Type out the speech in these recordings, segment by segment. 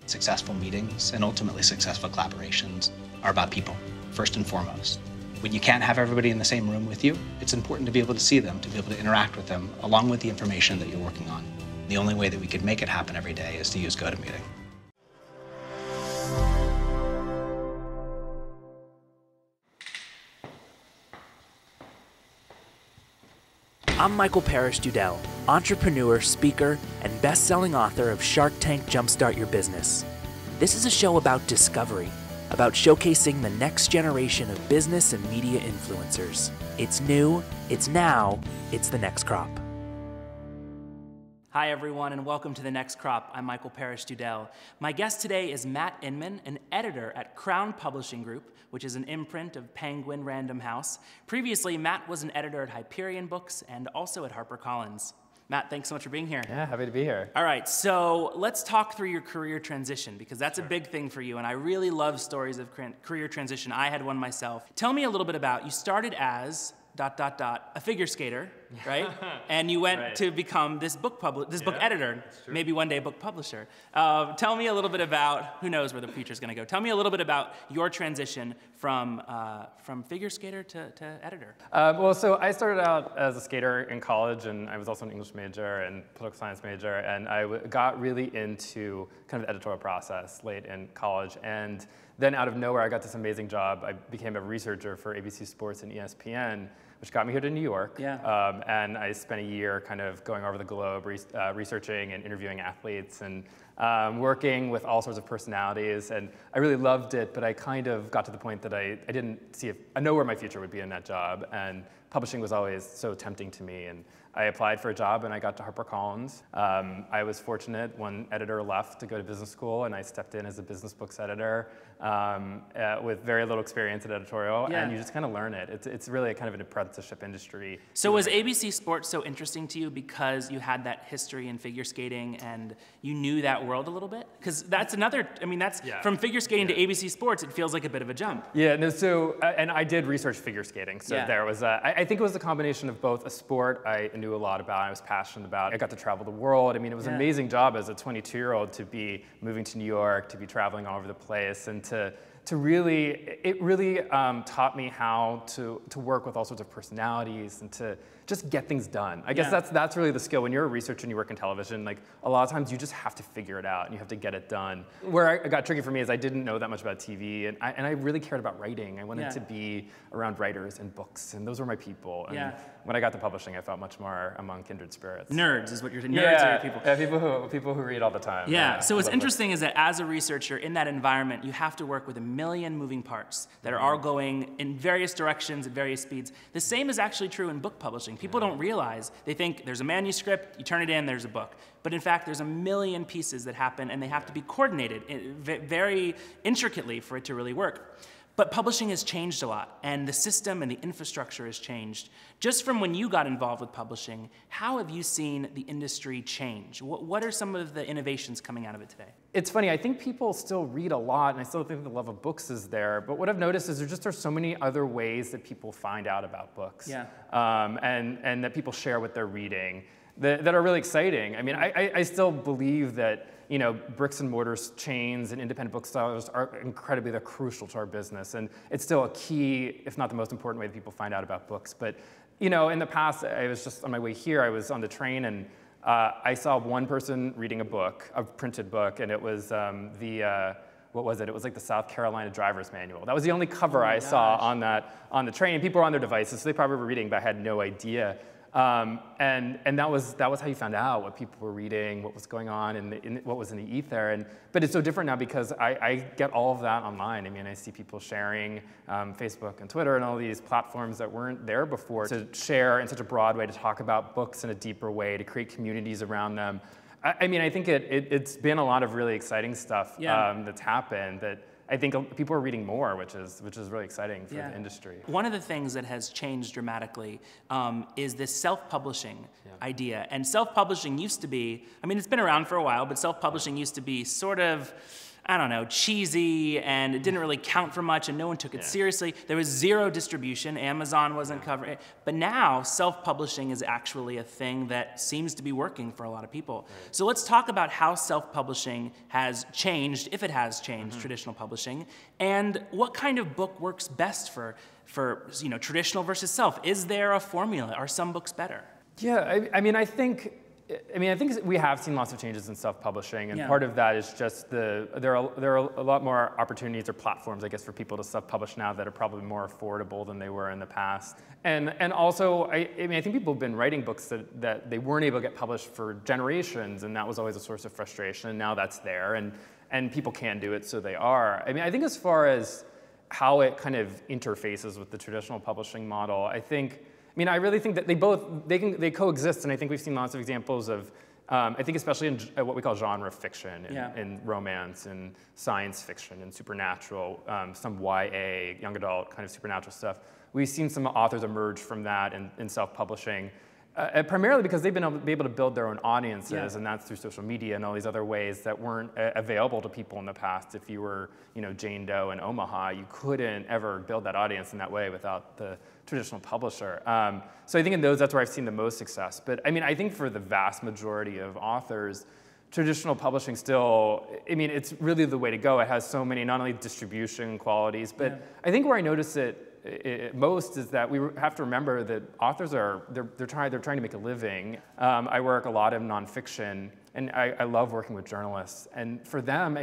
Successful meetings and ultimately successful collaborations are about people, first and foremost. When you can't have everybody in the same room with you, it's important to be able to see them, to be able to interact with them, along with the information that you're working on. The only way that we could make it happen every day is to use GoToMeeting. I'm Michael Parrish Dudell, entrepreneur, speaker, and best-selling author of Shark Tank Jumpstart Your Business. This is a show about discovery, about showcasing the next generation of business and media influencers. It's new, it's now, it's the next crop. Hi everyone, and welcome to The Next Crop. I'm Michael Parrish Dudell. My guest today is Matt Inman, an editor at Crown Publishing Group, which is an imprint of Penguin Random House. Previously, Matt was an editor at Hyperion Books and also at HarperCollins. Matt, thanks so much for being here. Yeah, happy to be here. All right, so let's talk through your career transition, because that's a big thing for you, and I really love stories of career transition. I had one myself. Tell me a little bit about, you started as ... a figure skater, right? And you went to become this book editor, maybe one day a book publisher. Tell me a little bit about, who knows where the future's gonna go. Tell me a little bit about your transition from figure skater to editor. Well, so I started out as a skater in college, and I was also an English major and political science major, and I got really into kind of the editorial process late in college. And then out of nowhere, I got this amazing job. I became a researcher for ABC Sports and ESPN, which got me here to New York. Yeah. And I spent a year kind of going over the globe, researching and interviewing athletes and working with all sorts of personalities. And I really loved it, but I kind of got to the point that I didn't see I know where my future would be in that job. And publishing was always so tempting to me. And I applied for a job and I got to HarperCollins. I was fortunate, one editor left to go to business school, and I stepped in as a business books editor with very little experience in editorial, and you just kind of learn it. It's really a kind of an apprenticeship industry. So was ABC Sports so interesting to you because you had that history in figure skating and you knew that world a little bit? Because that's another, I mean, that's from figure skating to ABC Sports, it feels like a bit of a jump. Yeah, no, so, and I did research figure skating, so there was, I think it was a combination of both a sport I knew a lot about, I was passionate about. I got to travel the world. I mean, it was an amazing job as a 22-year-old to be moving to New York, to be traveling all over the place, and to really, it really taught me how to work with all sorts of personalities and to just get things done. I guess that's really the skill. When you're a researcher and you work in television, like a lot of times you just have to figure it out and you have to get it done. Where it got tricky for me is I didn't know that much about TV, and I really cared about writing. I wanted to be around writers and books, and those were my people. And when I got to publishing, I felt much more among kindred spirits. Nerds is what you're saying. Nerds are your people. Yeah, people who read all the time. Yeah, so what's interesting is that as a researcher in that environment, you have to work with a million moving parts that are all going in various directions at various speeds. The same is actually true in book publishing. People don't realize, they think there's a manuscript, you turn it in, there's a book. But in fact, there's a million pieces that happen and they have to be coordinated very intricately for it to really work. But publishing has changed a lot, and the system and the infrastructure has changed. Just from when you got involved with publishing, how have you seen the industry change? What are some of the innovations coming out of it today? It's funny, I think people still read a lot, and I still think the love of books is there, but what I've noticed is there are so many other ways that people find out about books, and that people share what they're reading that are really exciting. I mean, I still believe that bricks and mortar chains and independent booksellers are they're crucial to our business. And it's still a key, if not the most important way that people find out about books. But, in the past, I was just on my way here, I was on the train and I saw one person reading a printed book, and it was what was it? It was like the South Carolina Driver's Manual. That was the only cover I saw on the train. People were on their devices, so they probably were reading, but I had no idea. And that was how you found out what people were reading, what was going on, and what was in the ether. But it's so different now because I get all of that online. I mean, I see people sharing Facebook and Twitter and all these platforms that weren't there before to share in such a broad way, to talk about books in a deeper way, to create communities around them. I mean, I think it's been a lot of really exciting stuff that's happened that I think people are reading more, which is really exciting for the industry. One of the things that has changed dramatically is this self-publishing idea. And self-publishing used to be, I mean, it's been around for a while, but self-publishing used to be sort of, I don't know, cheesy, and it didn't really count for much, and no one took it seriously. There was zero distribution. Amazon wasn't covering it. But now, self-publishing is actually a thing that seems to be working for a lot of people. Right. So let's talk about how self-publishing has changed, if it has changed traditional publishing, and what kind of book works best for traditional versus self. Is there a formula? Are some books better? Yeah, I think we have seen lots of changes in self-publishing, and part of that is just there are a lot more opportunities or platforms, I guess, for people to self-publish now that are probably more affordable than they were in the past. And also, I think people have been writing books that they weren't able to get published for generations, and that was always a source of frustration. And now that's there, and people can do it, so they are. I think as far as how it kind of interfaces with the traditional publishing model, I really think that they coexist, and I think we've seen lots of examples of, I think especially in what we call genre fiction, in romance and science fiction and supernatural, some YA, young adult kind of supernatural stuff. We've seen some authors emerge from that in self-publishing, primarily because they've been able to build their own audiences, and that's through social media and all these other ways that weren't available to people in the past. If you were, Jane Doe in Omaha, you couldn't ever build that audience in that way without the traditional publisher. So I think in those, that's where I've seen the most success. But I think for the vast majority of authors, traditional publishing still, it's really the way to go. It has so many, not only distribution qualities, but I think where I notice it most is that we have to remember that authors they're trying to make a living. I work a lot in nonfiction, and I love working with journalists. And for them,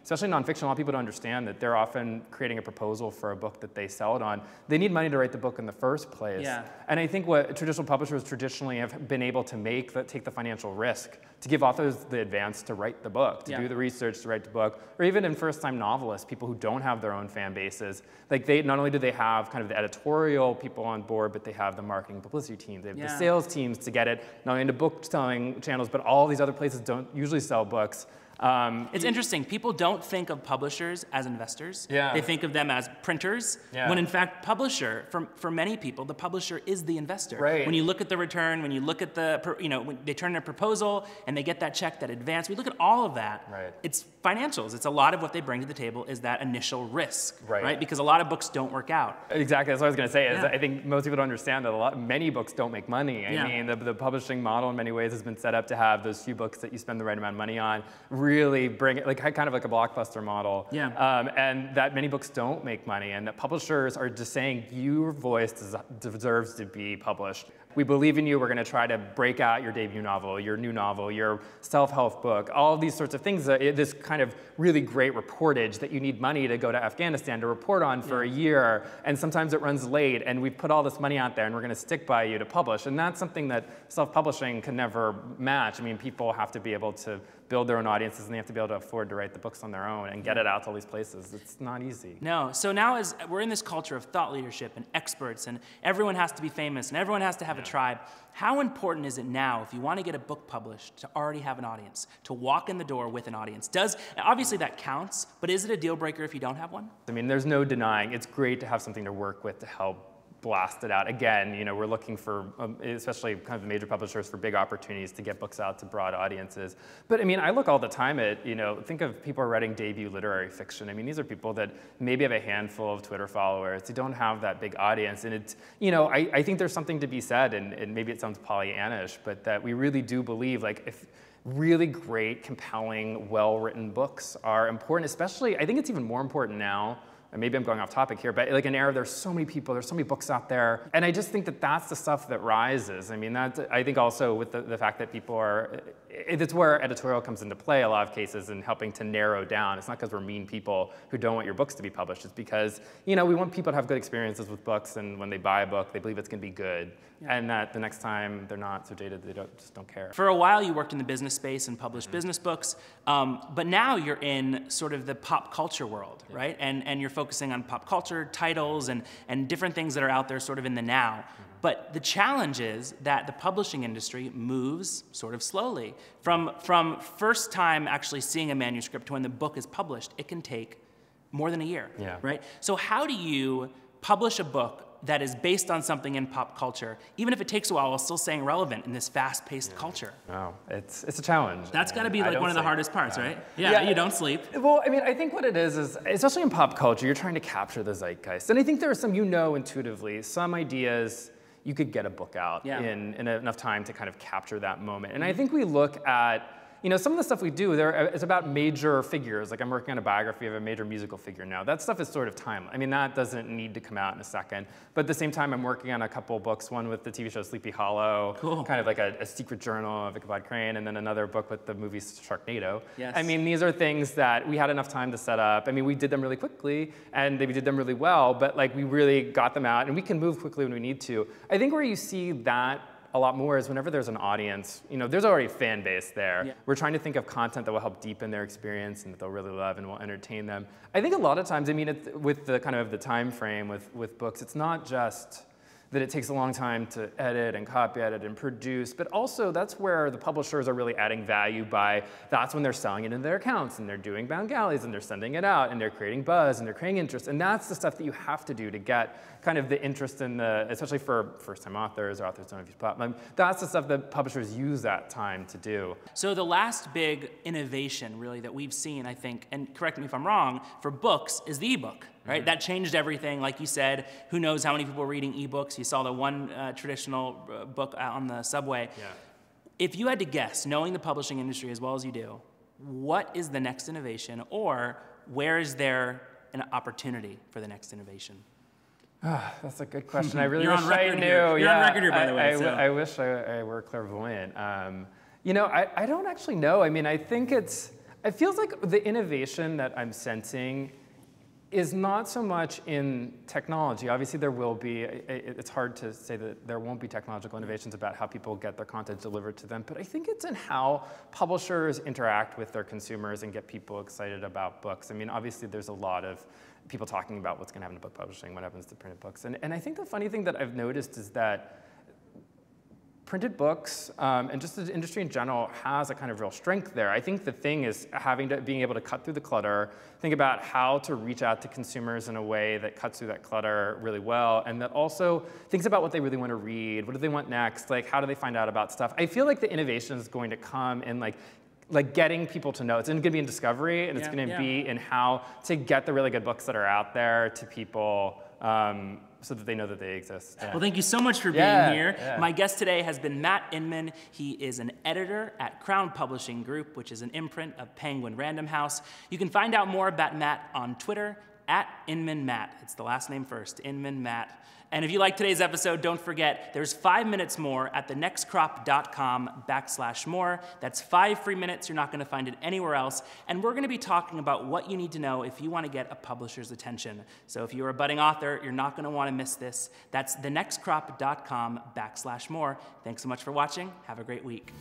especially nonfiction, a lot of people don't understand that they're often creating a proposal for a book that they sell it on. They need money to write the book in the first place. Yeah. And I think what traditional publishers traditionally have been able to take the financial risk to give authors the advance to write the book, to do the research to write the book, or even in first-time novelists, people who don't have their own fan bases. Not only do they have kind of the editorial people on board, but they have the marketing publicity teams. They have the sales teams to get it not only into book selling channels, but all these other places don't usually sell books. It's interesting. People don't think of publishers as investors. Yeah. They think of them as printers, when in fact, publisher, for many people, the publisher is the investor. Right. When you look at the return, when you look at when they turn in a proposal and they get that check, that advance, we look at all of that. Right. It's financials. It's a lot of what they bring to the table is that initial risk, right? Because a lot of books don't work out. Exactly. That's what I was going to say. I think most people don't understand that many books don't make money. The publishing model in many ways has been set up to have those few books that you spend the right amount of money on really bring it, kind of like a blockbuster model. And that many books don't make money, and that publishers are just saying, your voice deserves to be published. We believe in you. We're going to try to break out your debut novel, your new novel, your self-help book, all of these sorts of things. This kind of really great reportage that you need money to go to Afghanistan to report on for a year, and sometimes it runs late, and we've put all this money out there, and we're going to stick by you to publish. And that's something that self-publishing can never match. People have to be able to build their own audiences, and they have to be able to afford to write the books on their own and get it out to all these places. It's not easy. No. So now as we're in this culture of thought leadership and experts, and everyone has to be famous, and everyone has to have a tribe, how important is it now, if you want to get a book published, to already have an audience, to walk in the door with an audience? Obviously that counts, but is it a deal breaker if you don't have one? There's no denying it's great to have something to work with to help blast it out. Again, we're looking for, especially kind of major publishers, for big opportunities to get books out to broad audiences. But I look all the time at, think of people writing debut literary fiction. These are people that maybe have a handful of Twitter followers. They don't have that big audience. And it's, I think there's something to be said, and maybe it sounds Pollyannish, but that we really do believe, if really great, compelling, well-written books are important, especially, I think it's even more important now, and maybe I'm going off topic here, but an era, there's so many people, there's so many books out there, and I just think that that's the stuff that rises. I think also with the fact that people it's where editorial comes into play a lot of cases in helping to narrow down. It's not because we're mean people who don't want your books to be published. It's because, we want people to have good experiences with books, and when they buy a book, they believe it's going to be good, and that the next time they're not so jaded, they just don't care. For a while, you worked in the business space and published business books, but now you're in sort of the pop culture world, right? And you're focusing on pop culture titles and different things that are out there sort of in the now. But the challenge is that the publishing industry moves sort of slowly. From first time actually seeing a manuscript to when the book is published, it can take more than a year, right? So how do you publish a book that is based on something in pop culture, even if it takes a while, while still staying relevant in this fast-paced culture? Wow, it's a challenge. That's got to be like one of the hardest parts, right? Yeah, you don't sleep. Well, I mean, I think what it is, especially in pop culture, you're trying to capture the zeitgeist. And I think there are some, intuitively, some ideas you could get a book out in enough time to kind of capture that moment. And I think we look at, some of the stuff we do, it's about major figures. Like I'm working on a biography of a major musical figure now. That stuff is sort of timeless. I mean, that doesn't need to come out in a second. But at the same time, I'm working on a couple books, one with the TV show Sleepy Hollow, kind of like a secret journal of Ichabod Crane, and then another book with the movie Sharknado. Yes. I mean, these are things that we had enough time to set up. I mean, we did them really quickly, and we did them really well, but like we really got them out, and we can move quickly when we need to. I think where you see that a lot more is whenever there's an audience, there's already a fan base there. Yeah. We're trying to think of content that will help deepen their experience and that they'll really love and will entertain them. I think a lot of times, with the kind of the time frame with books, it's not just that it takes a long time to edit and copy edit and produce, but also that's where the publishers are really adding value that's when they're selling it into their accounts and they're doing bound galleys and they're sending it out and they're creating buzz and they're creating interest. And that's the stuff that you have to do to get kind of the interest in especially for first-time authors or authors don't have used platform. That's the stuff that publishers use that time to do. So the last big innovation really that we've seen, I think, and correct me if I'm wrong, for books is the ebook. Right? That changed everything. Like you said, who knows how many people are reading ebooks? You saw the one traditional book on the subway. Yeah. If you had to guess, knowing the publishing industry as well as you do, what is the next innovation, or where is there an opportunity for the next innovation? That's a good question. I really You're wish on record I knew. Here. You're on record here, by the way. I wish I were clairvoyant. I don't actually know. I mean, I think it feels like the innovation that I'm sensing is not so much in technology. Obviously there will be, it's hard to say that there won't be technological innovations about how people get their content delivered to them, but I think it's in how publishers interact with their consumers and get people excited about books. I mean, obviously there's a lot of people talking about what's gonna happen to book publishing, what happens to printed books. And I think the funny thing that I've noticed is that printed books and just the industry in general has a kind of real strength there. I think the thing is being able to cut through the clutter, think about how to reach out to consumers in a way that cuts through that clutter really well, and that also thinks about what they really want to read, what do they want next, like how do they find out about stuff. I feel like the innovation is going to come in like getting people to know. It's going to be in discovery, and it's going to be in how to get the really good books that are out there to people so that they know that they exist. Yeah. Well, thank you so much for being here. Yeah. My guest today has been Matt Inman. He is an editor at Crown Publishing Group, which is an imprint of Penguin Random House. You can find out more about Matt on Twitter, @InmanMatt. It's the last name first, Inman Matt. And if you like today's episode, don't forget, there's 5 minutes more at thenextcrop.com/more. That's 5 free minutes. You're not going to find it anywhere else. And we're going to be talking about what you need to know if you want to get a publisher's attention. So if you're a budding author, you're not going to want to miss this. That's thenextcrop.com/more. Thanks so much for watching. Have a great week.